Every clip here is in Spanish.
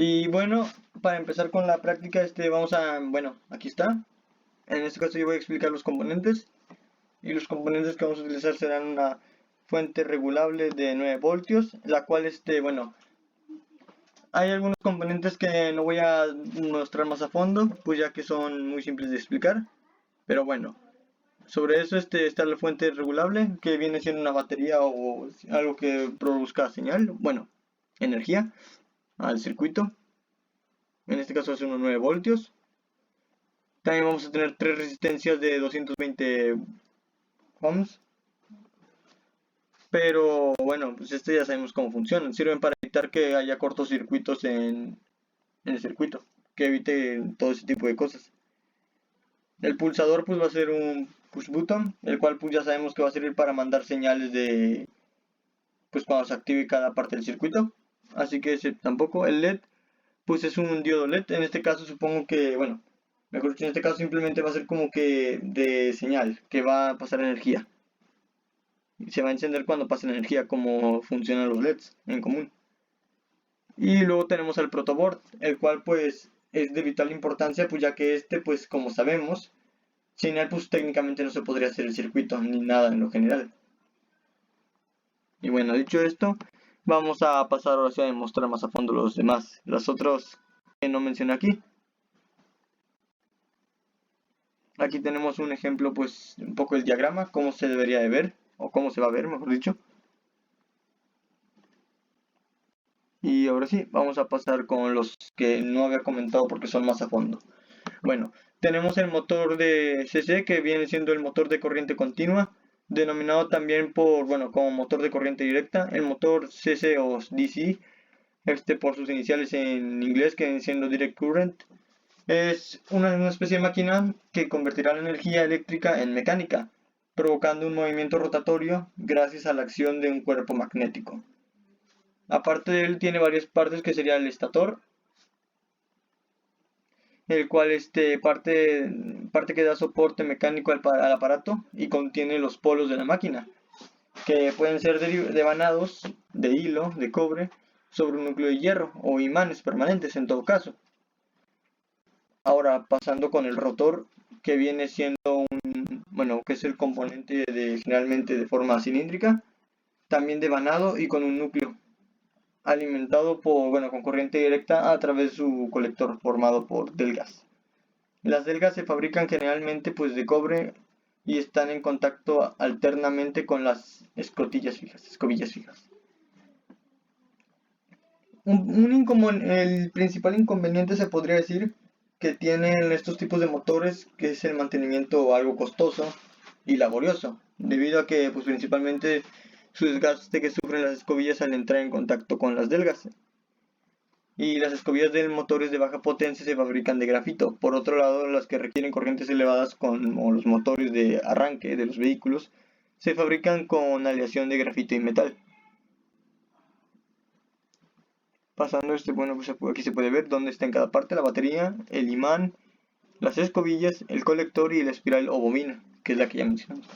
Y bueno, para empezar con la práctica, aquí está. En este caso yo voy a explicar los componentes. Y los componentes que vamos a utilizar serán una fuente regulable de 9 voltios, la cual, hay algunos componentes que no voy a mostrar más a fondo, pues ya que son muy simples de explicar. Pero bueno, sobre eso está la fuente regulable, que viene siendo una batería o algo que produzca señal, bueno, energía al circuito. En este caso es unos 9 voltios. También vamos a tener tres resistencias de 220 ohms. Pero bueno, pues ya sabemos cómo funcionan. Sirven para evitar que haya cortocircuitos en el circuito, que evite todo ese tipo de cosas. El pulsador pues va a ser un push button, el cual pues ya sabemos que va a servir para mandar señales de pues cuando se active cada parte del circuito. Así que ese tampoco. El LED pues es un diodo LED. En este caso supongo que, bueno, mejor dicho, en este caso simplemente va a ser como que de señal, que va a pasar energía. Y se va a encender cuando pase la energía, como funcionan los LEDs en común. Y luego tenemos el protoboard, el cual pues es de vital importancia, pues ya que pues como sabemos, sin él pues técnicamente no se podría hacer el circuito ni nada en lo general. Y bueno, dicho esto, vamos a pasar ahora sí a demostrar más a fondo los otros que no mencioné aquí. Aquí tenemos un ejemplo, pues un poco el diagrama, cómo se debería de ver, o cómo se va a ver, mejor dicho. Y ahora sí, vamos a pasar con los que no había comentado porque son más a fondo. Bueno, tenemos el motor de CC, que viene siendo el motor de corriente continua, denominado también como motor de corriente directa. El motor CC o DC, por sus iniciales en inglés, que viene siendo Direct Current, es una especie de máquina que convertirá la energía eléctrica en mecánica, provocando un movimiento rotatorio gracias a la acción de un cuerpo magnético. Aparte de él, tiene varias partes, que sería el estator, el cual parte que da soporte mecánico al aparato y contiene los polos de la máquina, que pueden ser devanados de hilo de cobre sobre un núcleo de hierro o imanes permanentes en todo caso. Ahora pasando con el rotor, que viene siendo que es el componente generalmente de forma cilíndrica, también devanado y con un núcleo alimentado con corriente directa a través de su colector formado por delgas. Las delgas se fabrican generalmente pues de cobre y están en contacto alternamente con las escobillas fijas. El principal inconveniente, se podría decir, que tienen estos tipos de motores, que es el mantenimiento algo costoso y laborioso, debido a que pues principalmente su desgaste que sufren las escobillas al entrar en contacto con las delgas. Y las escobillas de motores de baja potencia se fabrican de grafito. Por otro lado, las que requieren corrientes elevadas, como los motores de arranque de los vehículos, se fabrican con aleación de grafito y metal. Pasando pues aquí se puede ver dónde está en cada parte la batería, el imán, las escobillas, el colector y la espiral o bobina, que es la que ya mencionamos.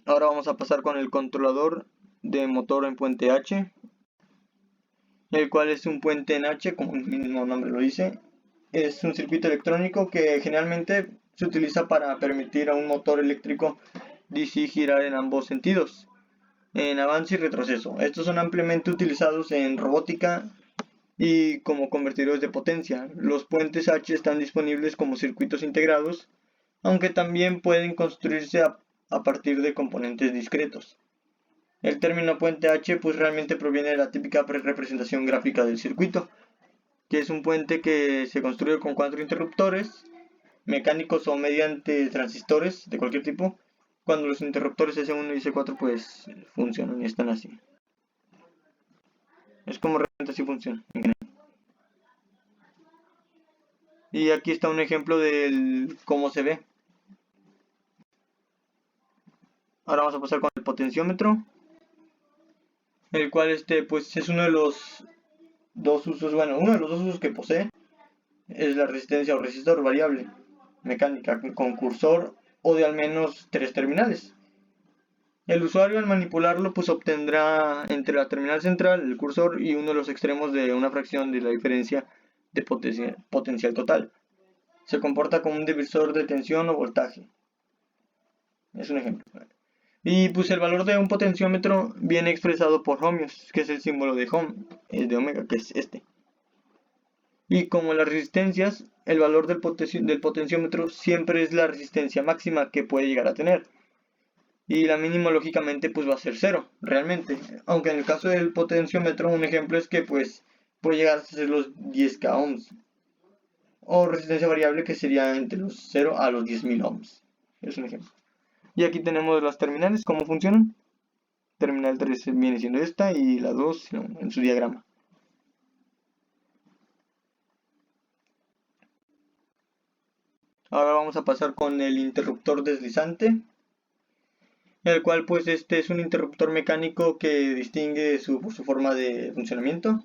Ahora vamos a pasar con el controlador de motor en puente H, el cual es un puente en H, como el mismo nombre lo dice. Es un circuito electrónico que generalmente se utiliza para permitir a un motor eléctrico DC girar en ambos sentidos, en avance y retroceso. Estos son ampliamente utilizados en robótica y como convertidores de potencia. Los puentes H están disponibles como circuitos integrados, aunque también pueden construirse a partir de componentes discretos. El término puente H pues realmente proviene de la típica representación gráfica del circuito, que es un puente que se construye con 4 interruptores mecánicos o mediante transistores de cualquier tipo, cuando los interruptores S1 y S4 pues funcionan y están así. Es como realmente así funciona en general. Y aquí está un ejemplo de cómo se ve. Ahora vamos a pasar con el potenciómetro, el cual pues es uno de los dos usos, que posee es la resistencia o resistor variable mecánica con cursor o de al menos 3 terminales. El usuario al manipularlo pues obtendrá entre la terminal central, el cursor y uno de los extremos de una fracción de la diferencia de potencial total. Se comporta como un divisor de tensión o voltaje. Es un ejemplo. Y pues el valor de un potenciómetro viene expresado por ohmios, que es el símbolo de ohm, de omega, que es este. Y como las resistencias, el valor del potenciómetro siempre es la resistencia máxima que puede llegar a tener. Y la mínima lógicamente pues va a ser cero, realmente. Aunque en el caso del potenciómetro un ejemplo es que pues puede llegar a ser los 10k ohms. O resistencia variable que sería entre los 0 a los 10.000 ohms. Es un ejemplo. Y aquí tenemos las terminales, cómo funcionan. Terminal 3 viene siendo esta y la 2 en su diagrama. Ahora vamos a pasar con el interruptor deslizante, el cual pues este es un interruptor mecánico que distingue por su forma de funcionamiento,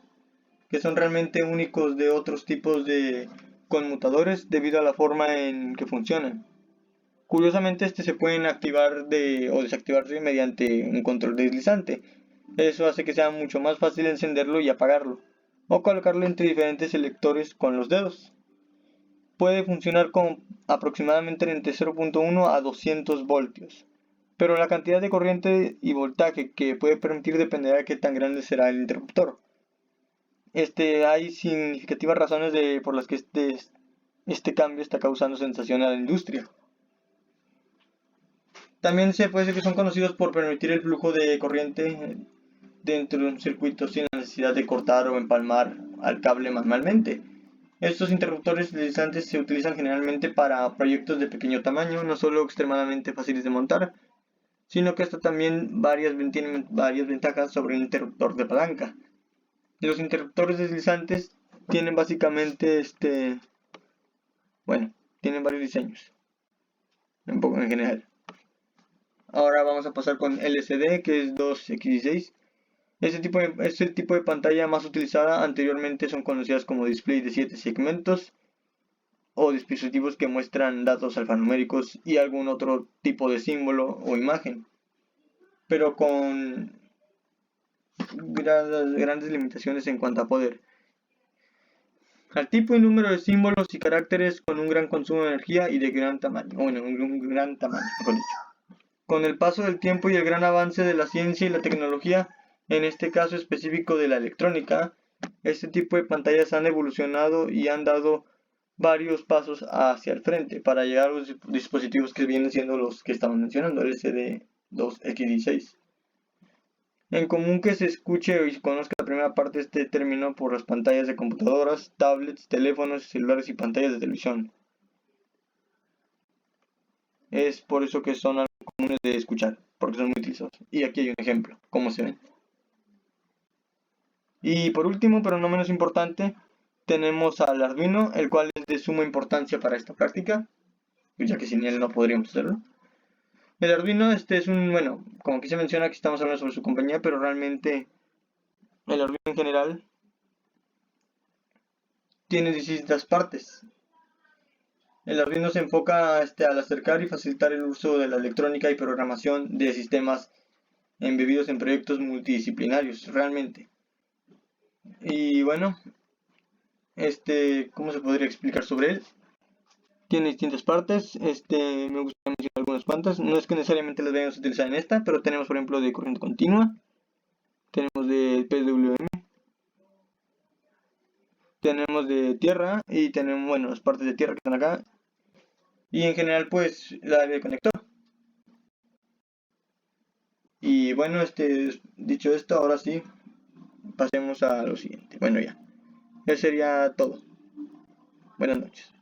que son realmente únicos de otros tipos de conmutadores debido a la forma en que funcionan. Curiosamente se pueden activar o desactivarse mediante un control deslizante. Eso hace que sea mucho más fácil encenderlo y apagarlo, o colocarlo entre diferentes selectores con los dedos. Puede funcionar con aproximadamente entre 0.1 a 200 voltios, pero la cantidad de corriente y voltaje que puede permitir dependerá de qué tan grande será el interruptor. Hay significativas razones por las que este cambio está causando sensación a la industria. También se puede decir que son conocidos por permitir el flujo de corriente dentro de un circuito sin la necesidad de cortar o empalmar al cable manualmente. Estos interruptores deslizantes se utilizan generalmente para proyectos de pequeño tamaño, no solo extremadamente fáciles de montar, sino que tienen varias ventajas sobre un interruptor de palanca. Los interruptores deslizantes tienen básicamente tienen varios diseños, un poco en general. Ahora vamos a pasar con LCD, que es 2x16. Este tipo de pantalla más utilizada anteriormente son conocidas como display de 7 segmentos o dispositivos que muestran datos alfanuméricos y algún otro tipo de símbolo o imagen, pero con grandes limitaciones en cuanto a poder. Al tipo y número de símbolos y caracteres con un gran consumo de energía y de gran tamaño, un gran tamaño, mejor dicho. Con el paso del tiempo y el gran avance de la ciencia y la tecnología, en este caso específico de la electrónica, este tipo de pantallas han evolucionado y han dado varios pasos hacia el frente para llegar a los dispositivos que vienen siendo los que estamos mencionando, el LCD2X16. En común que se escuche y se conozca la primera parte de este término por las pantallas de computadoras, tablets, teléfonos, celulares y pantallas de televisión. Es por eso que son algo comunes de escuchar, porque son muy utilizados. Y aquí hay un ejemplo, cómo se ven. Y por último, pero no menos importante, tenemos al Arduino, el cual es de suma importancia para esta práctica, ya que sin él no podríamos hacerlo. El Arduino es como aquí se menciona que estamos hablando sobre su compañía, pero realmente el Arduino en general tiene distintas partes. El Arduino se enfoca al acercar y facilitar el uso de la electrónica y programación de sistemas embebidos en proyectos multidisciplinarios, realmente. Y bueno, ¿cómo se podría explicar sobre él? Tiene distintas partes, me gustaría mencionar algunas cuantas, no es que necesariamente las vayamos a utilizar en esta, pero tenemos por ejemplo de corriente continua, tenemos de PWM, tenemos de tierra y tenemos, las partes de tierra que están acá, y en general pues la de conector. Y bueno, dicho esto, ahora sí, pasemos a lo siguiente. Bueno, ya. Eso sería todo. Buenas noches.